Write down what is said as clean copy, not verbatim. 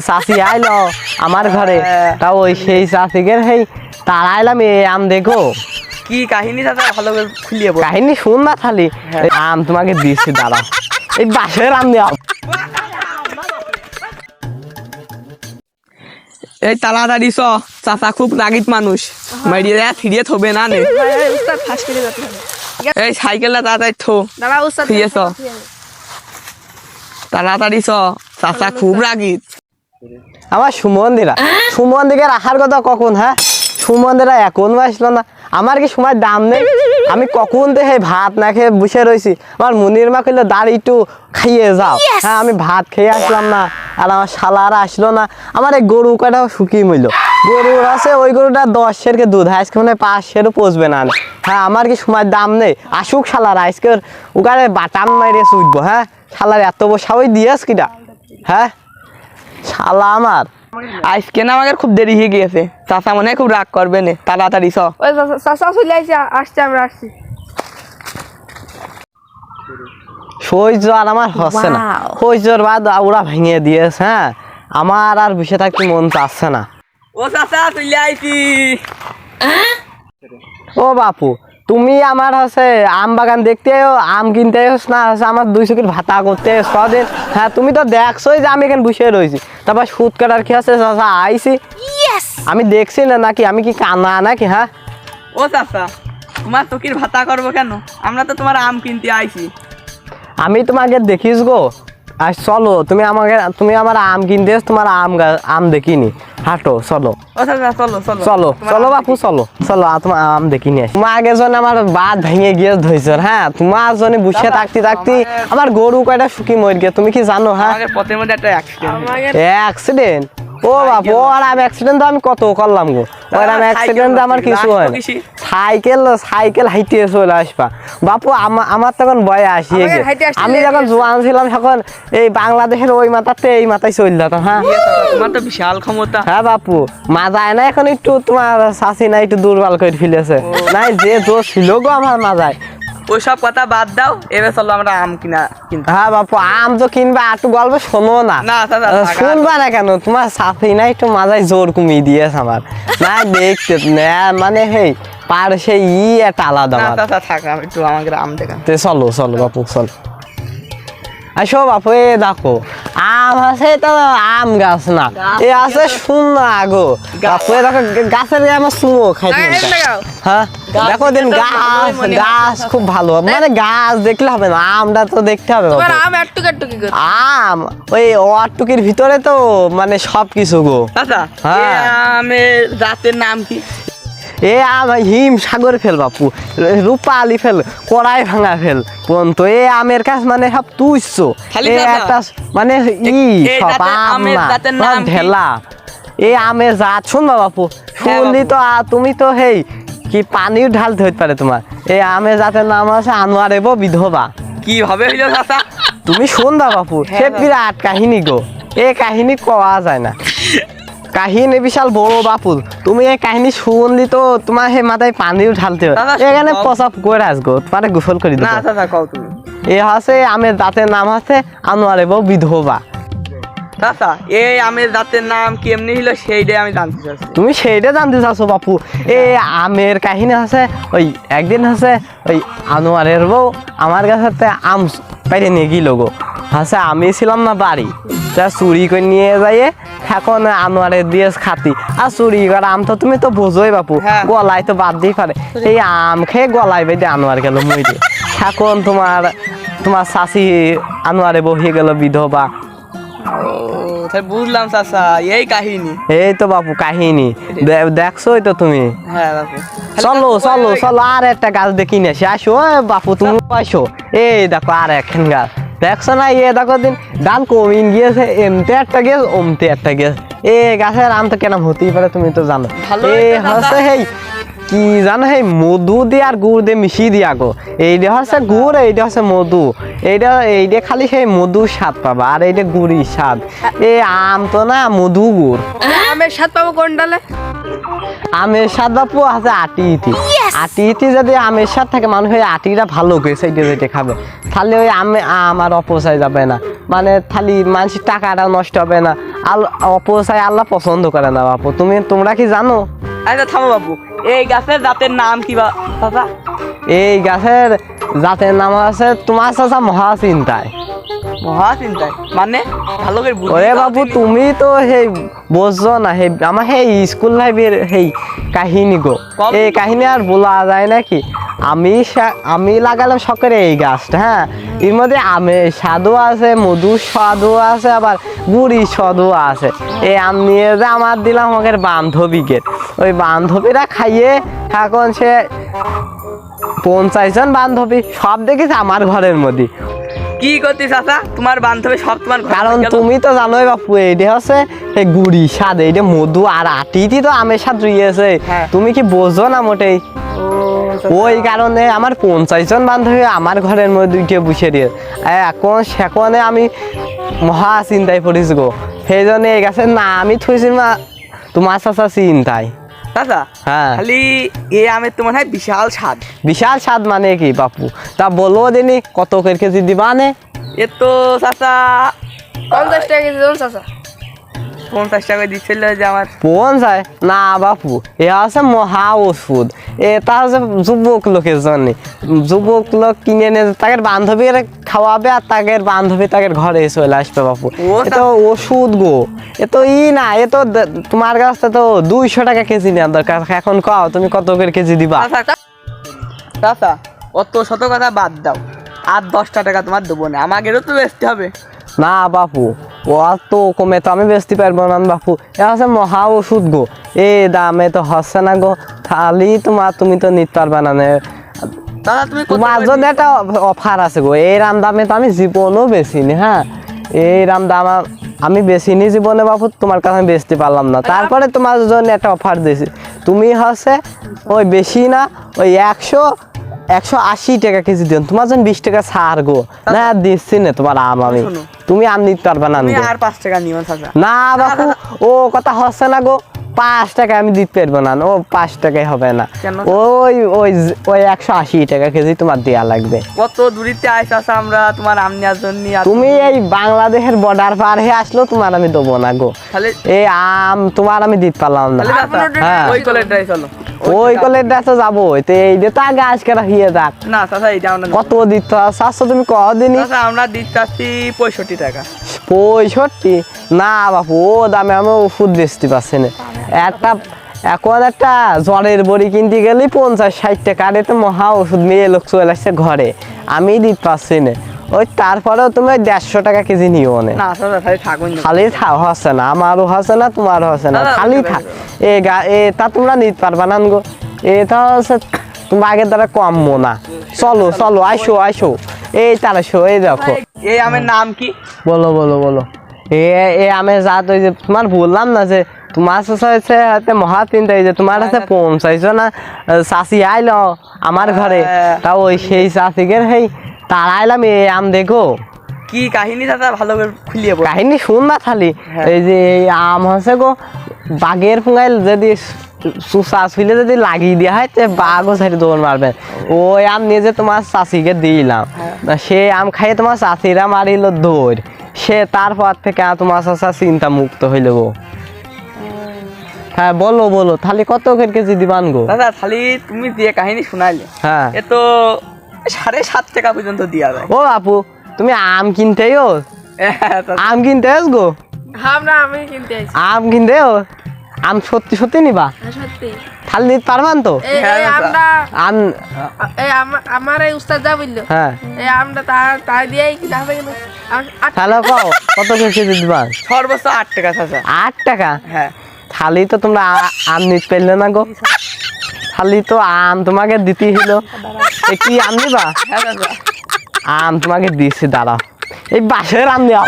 চাষি আইলো আমার ঘরে, তা ওই সেই চাষিকে সেই তার আইলাম আম দেখো। কি কাহিনী দাদা ভালো করে খুলিয়ে বল। কাহিনী শুন না খালি, আম তোমাকে দিচ্ছি দাঁড়া, এই বাসের আম দেওয়া। এই তাড়াতাড়ি চাচা খুব রাগিত মানুষ, মাইরিয়ে ফিরিয়ে থবে না নে। এই সাইকেলটা তাড়াতাড়ি থো, ফিরিয়ে তাড়াতাড়ি চাচা খুব রাগিত। আমার সুমন্দিকে রাখার কথা কখন? হ্যাঁ, সুমন্দিরা এখনো আসলো না। আমার কি সময় দাম নেই? আমি কখন থেকে ভাত না খেয়ে বসে রয়েছি। আমার মুনির মা কইলো দাঁড়ি একটু খাইয়ে যাও। হ্যাঁ, আমি ভাত খেয়ে আসলাম না, আর আমার শালারা আসলো না। আমার এই গরু কয়টাও শুকিয়ে মইল। গরু আছে, ওই গরুটা 10 সেরকে দুধ, আজকে মানে 5 সেরও পচবে না। হ্যাঁ, আমার কি সময় দাম নেই? আসুক শালারা, আজকে ওখানে বাটাম মাইরে চুটবো। হ্যাঁ, শালার এত বসা ওই দিয়েছ কিটা? হ্যাঁ শালা আমার আজকে না আমাদের খুব দেরি হয়ে গিয়েছে, চাচা মনে হয় খুব রাগ করবে না। তাড়াতাড়ি চাচা চলে আসছে, আমরা আসছি। সহ্য আর আমার হচ্ছে না, সহ্যর বাদ ওরা ভেঙে দিয়েছে। হ্যাঁ, আমার আর বসে থাকতে মন চাচ্ছে না। ও চাচা চলে আইছি। ও বাপু, তুমি আমার হচ্ছে আম বাগান দেখতে আম কিনতে না, হচ্ছে আমার 2 চকির ভাতা করতে কদিন। হ্যাঁ, তুমি তো দেখছোই যে আমি এখানে বসে রয়েছি। তারপর সুদ কাটার কি আছে চাচা আইছি, আমি দেখছি না নাকি? আমি কি কানা নাকি? হ্যাঁ, ও চাচা তোমার চকির ভাতা করবো কেন? আমরা তো তোমার আম কিনতে আইছি। আমি তোমাকে দেখিস গো। আর চলো, তুমি আমার আম কিনতে, তোমার আম দেখিনি। হাঁটো, চলো। ও চাচা চলো চলো চলো চলো বাপু, চলো চলো, তোমার আম দেখিনি। তোমার আগে জন আমার বাদ ভেঙে গিয়ে ধরেছ। হ্যাঁ, তোমার জন্য বসে থাকতে আমার গরু কয়টা শুকি মর গিয়ে, তুমি কি জানো? হ্যাঁ, আমাদের পথের মধ্যে একটা অ্যাক্সিডেন্ট। ও বাপু, আর আমি অ্যাক্সিডেন্ট তো আমি কত করলাম গো। ওর আমি অ্যাক্সিডেন্ট আমার কিছু হয় না। সাইকেল হাইটে চলে আসবা বাপু। আমার তখন বয়ে আসিয়ে গে, আমি যখন জোয়ান ছিলাম তখন এই বাংলাদেশের ওই মাথাতে এই মাথায় চলে যেতাম। হ্যাঁ, তোমার তো বিশাল ক্ষমতা। হ্যাঁ বাপু, মাজায় না এখন একটু, তোমার চাষি না একটু দুর্বল করে ফেলেছে। নাই যে জোর ছিল গো আমার মাজায়। ওইসব কথা বাদ দাও, এবার চলো আমরা আম কিনতে। হ্যাঁ বাপু, আম তো কিনবা, একটু গল্প শোনো না। শুনবা না কেন? তোমার সাথে না একটু মাজায় জোর কমিয়ে দিয়েছে আমার। না দেখতে মানে হেই পার সেই একটা আলাদা। একটু আমাকে আম দেখা। চলো চলো বাপু, চলো। আসো বাপু, এ দেখো আম আছে, তো আম গাছ না, এ আছে শূন্য আগো। বাপু এ দেখো গাছের আমার চুমো খাইতে। হ্যাঁ, দেখো দিন গাছ খুব ভালো, মানে গাছ দেখলে হবে না, আমটা তো দেখতে হবে। আম ওই ওয়ারটুকির ভিতরে তো মানে সবকিছু গো। হ্যাঁ, আমের জাতের নাম কি? এ আম হিম সাগর ফেল বাপু, রূপালি ফেল, কড়াই ভাঙা ফেল পর্যন্ত এ আমের কাছ মানে সব তুইছ। একটা মানে সব আম না ঢেলা। এই আমের জাত শুনবা বাপু, শুনলি তো তুমি তো হেই কি পানিও ঢালতে হইতে পারে তোমার। এই আমের জাতের নাম আছে আনোয়ারেব বিধবা। কি হবে চাচা? তুমি শুনবা বাপু, সে বিরাট কাহিনী গো। এ কাহিনী কওয়া যায় না, কাহিনী বিশাল বড় বাপু। তুমি এই কাহিনী শুনলি তো তোমার সেই মাথায় পানিও ঢালতে হবে। এখানে প্রসাব করে আসবো, তোমার গোসল করে দেবো। এ হচ্ছে আমের জাতের নাম হচ্ছে আনোয়ারেব বিধবা। চাচা এই আমের জাতের নাম কেমনি হলো সেইটাই আমি জানতে চাচ্ছি। তুমি সেইটা জানতে চাচ্ছো বাপু? এই আমের কাহিনী আছে, ওই একদিন আছে ওই আনোয়ারের বউ আমার কাছে আম পাইরে নিয়ে গেল গো। হচ্ছে আমি ছিলাম না বাড়ি, তা চুরি করে নিয়ে যাইয়ে এখন আনোয়ারের দিয়ে খাতি। আর চুরি করা আম তো তুমি তো বোঝোই বাপু, গলায় তো বাদ দিয়ে পারে। এই আম খেয়ে গলায় বেঁধে আনোয়ার গেল মইরে। এখন তোমার শাশি আনোয়ারে বহিয়ে গেল বিধবা। বুঝলাম চাচা, এই কাহিনী। এই তো বাপু কাহিনী, দেখছোই তো তুমি। হ্যাঁ বাপু, চলো চলো চলো, আর একটা গাছ দেখি না সে। আসো বাপু, তুমি আসো। এই দেখো আর একখান গাছ দেখছো না? এ দেখো দিন ডাল কমিন গিয়েছে, এমতে একটা গেছ ওমতে একটা গেছ। এ গাছের আম তো কেন হতেই পারে তুমি তো জানো। এ হচ্ছে হেই কি জানো, এই মধু দিয়ে আর গুড় দিয়ে মিশিয়ে দিয়া গো। এইটা হচ্ছে গুড়, এইটা হচ্ছে মধু। এইটা খালি সেই মধুর স্বাদ পাবা, আর এইটা গুড়ির স্বাদ। এই আম তো না মধু গুড়। আমের স্বাদ পাবো কোন ডালে? আমের স্বাদ বাপু আছে আটি ইতি। আটি ইতি যদি আমের স্বাদ থাকে মানুষ ওই আটিটা ভালো করে সেইটা যেটা খাবে, তাহলে ওই আমার অপচয় যাবে না, মানে তাহলে মানুষের টাকাটাও নষ্ট হবে না। অপচয় আল্লাহ পছন্দ করে না বাপু। তোমরা কি জানো? আচ্ছা থামো বাবু, এই গাছের জাতের নাম কি চাচা? এই গাছের জাতের নাম আছে তোমার চাচা মহাচিন্তায়। মহাচিন্তায় মানে ভালো করে বুঝি ওরে দাও বাবু দেখি। তুমি তো সেই বুঝছো না, সেই আমার সেই স্কুল লাইফের সেই কাহিনী গো। কম। এই কাহিনী আর বলা যায় নাকি? আমি লাগালাম শখের এই গাছটা, হ্যাঁ। এর মধ্যে আমের স্বাদও আছে, মধুর স্বাদও আছে, আবার গুড়ির স্বাদও আছে। এই আম নিয়ে যে আমার দিলাম আমাদের বান্ধবীকে, ওই বান্ধবীরা খাইয়ে এখন সে 50 জন বান্ধবী সব দেখেছে আমার ঘরের মধ্যে। কি করতি চাচা? তোমার বান্ধবী সব তোমার ঘরে কারণ গেল? তুমি তো জানোই বাপু, এইটা হচ্ছে এই গুড়ি স্বাদ, এইটা মধু আর আটিটি তো আমের স্বাদ রয়েছে। হ্যাঁ। তুমি কি বোঝো না মোটেই? ওই কারণে আমার 50 জন বান্ধবী আমার ঘরের মধ্যে উঠে বসে দিয়ে এখন সেখানে আমি মহা চিন্তায় পড়েছি গো। সেই জন্য এই গাছের না আমি থুইছি মা তোমার চাচা চিন্তায়। চাচা হ্যাঁ। খালি এই আমের তো মনে হয় বিশাল স্বাদ। বিশাল স্বাদ মানে কি বাপু? তা বলো দিনি কত করে কেজি দিবা নে? এ তো চাচা 50 টাকা কেজি দেন চাচা। 50 টাকা দিচ্ছিল যে আমার। 50 না বাপু, এ আছে মহা ওষুধ। এটা হচ্ছে যুবক লোকের জন্য। যুবক লোক কিনে এনে তাকে বান্ধবীর খাওয়াবে আর তাকে বান্ধবী তাকে ঘরে চলে আসবে বাপু। এ তো ওষুধ গো, এ তো না, এ তো তোমার কাছে তো 200 টাকা কেজি নেওয়ার দরকার। এখন কও তুমি কত করে কেজি দিবা? চাচা চাচা অত শত কথা বাদ দাও, আর 10টা টাকা তোমার দেবো না, আমাকেও তো বেচতে হবে। না বাপু, ও তো কমে তো আমি বেচতে পারবো না বাপু। এ হচ্ছে মহা ওষুধ গো, এই দামে তো হচ্ছে না গো। খালি তুমি তো নিতে পারবে না। দাদা তুমি কত তোমার করে জন্য দিচ্ছ? একটা অফার আছে গো, এই রাম দামে তো আমি জীবনও বেচিনি। হ্যাঁ, এই রাম দাম আমি বেচিনি জীবনে বাপু, তোমার কাছে আমি বেচতে পারলাম না। তারপরে তোমার জন্য একটা অফার দিয়েছি, তুমি হচ্ছে ওই বেশি না, ওই 180 টাকা কেজি দিন, তোমার জন্য 20 টাকা ছাড় গো। না দিচ্ছি না তোমার আম আমি, শোনো। তুমি আম নিতে পারবে না তুমি গো। আর 5 টাকা নিও চাচা। না বাপু, ও কথা হচ্ছে না গো। 5 টাকা আমি দিতে পারবো না, ও 5 টাকাই হবে না। কেন? ওই ওই ওই 180 টাকা কেজি তোমার দেয়া লাগবে। কত দূরিতে আইস চাচা আমরা তোমার আম নেওয়ার জন্য। আর তুমি এই বাংলাদেশের বর্ডার পার হয়ে আসলেও তোমার আমি দেবো না গো। তাহলে এই আম তোমার আমি দিতে পারলাম না। তাহলে চাচা হ্যাঁ। ওই কলেজটাই চলো। ওই কলেজটা তো যাবো, তো এই যে তো আগে আজকে রাখিয়ে যাক। না চাচা এইটা আমরা নেবো কত দিতে চাচ্ছো তুমি কদিনই? না। চাচা আমরা দিতে চাচ্ছি 65 টাকা। 65? না বাপু, ও দামে আমি ওষুধ বেচতে পারছি না। এখন একটা জ্বরের বড়ি কিনতে গেলে 50-60 টাকা, আর এতে মহা ওষুধ মেয়ে লোক চলে আসছে ঘরে, আমি দিতে পারছি না। ওই তারপরেও তুমি 150 টাকা কেজি নিও না। না চাচা খালি থাকুন না। খালি হচ্ছে না, আমারও হচ্ছে না, তোমারও হচ্ছে না, দাদা, খালি বুঝতে থাক। পেরেছি। এটা তোমরা নিতে পারবা না গো। এটা হচ্ছে তোমার আগের দ্বারা কমবো না। চলো চলো, আইসো এই তারাসো, এই দেখো। এই আমের নাম কি? বলো। এ আমের জাত ওই যে তোমার বললাম না যে তোমার হচ্ছে মহা চিন্তা, এই যে তোমার আছে 50 জন চাষি আইলো আমার ঘরে, তা ওই সেই চাষিকে সেই তাড়াইলাম এই আম দেখো। কি কাহিনী চাচা ভালো করে খুলিয়ে বল। কাহিনী শুন না খালি। হ্যাঁ। এই যে এই আম হচ্ছে গো, বাঘের ফুঙাইল যদি চুষা ছুইলে যদি লাগিয়ে দেওয়া হয়, বাঘও সাইডে দৌড় মারবে। ওই আম নিয়ে যে তোমার চাষিকে দিলাম, সে আম খাইয়ে তোমার চাষিরা মারিল দৌড়। সে তারপর থেকে তোমার চাষা চিন্তা মুক্ত হইল গো। হ্যাঁ বলো, তাহলে কত কেজি দিবান গো? দাদা খালি তুমি যে কাহিনী শোনাইলে, হ্যাঁ। এ তো 7.5 টাকা পর্যন্ত দেওয়া যায়। ও আপু, তুমি আম কিনতেও? আম কিনতে আস গো? আমি কিনতে আইছি। আম কিনতেও? আম সত্যি নিবা? সত্যি। তাহলে নিতে পারবান তো? হ্যাঁ, আমরা আম আমার এই উস্তাদ যা বললো, হ্যাঁ, এই আমরা তাই দিয়েই কিনা হবে কিন্তু তাহলে কও কত কেজি দিবা? সর্বোচ্চ 8 টাকা চাচা। 8 টাকা? হ্যাঁ। খালি তো তোমরা আম নিতে পারলে না গো। খালি তো আম তোমাকে দিতে হলো। কি আম নিবা? হ্যাঁ চাচা। আম তোমাকে দিচ্ছি, দাঁড়াও। এই বাঁশের আম নেওয়া।